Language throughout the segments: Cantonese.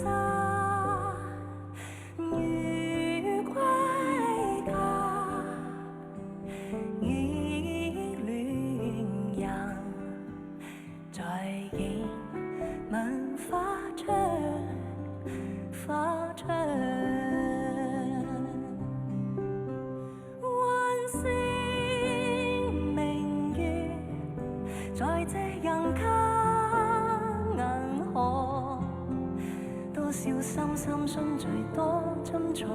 沙，如歸家，依戀人，在映文花窗，花窗。彎星明月，在這人間銀河，多少深深相聚多珍重，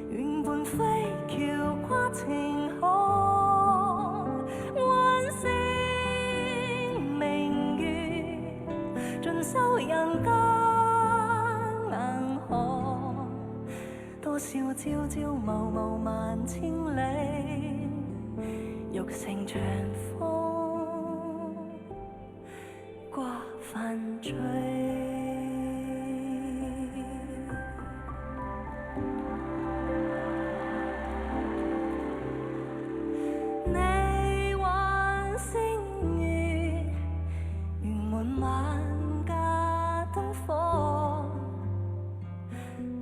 願伴飛橋跨情河。彎星明月，盡收人間銀河，多少朝朝暮暮萬千里，欲乘長風掛帆醉。你挽星月，圓滿萬家燈火，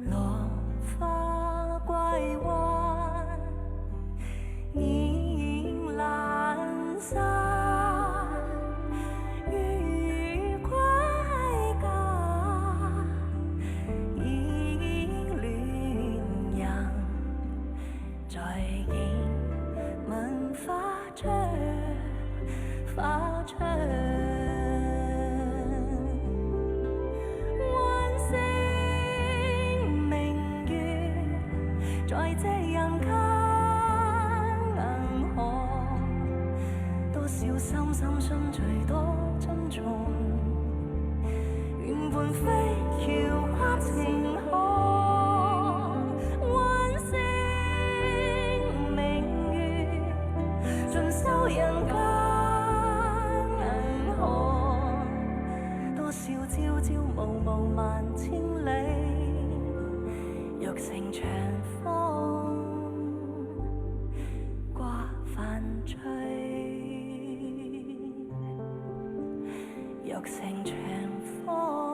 落花歸灣，倚闌珊，如歸家，依戀人，在映文花窗，花窗。彎星明月，在這人間銀河，多少深深相聚多珍重，願伴飛橋跨情河。彎星明月，盡收人間銀河，多少朝朝暮暮萬千里，欲乘長風掛帆醉，欲乘長風。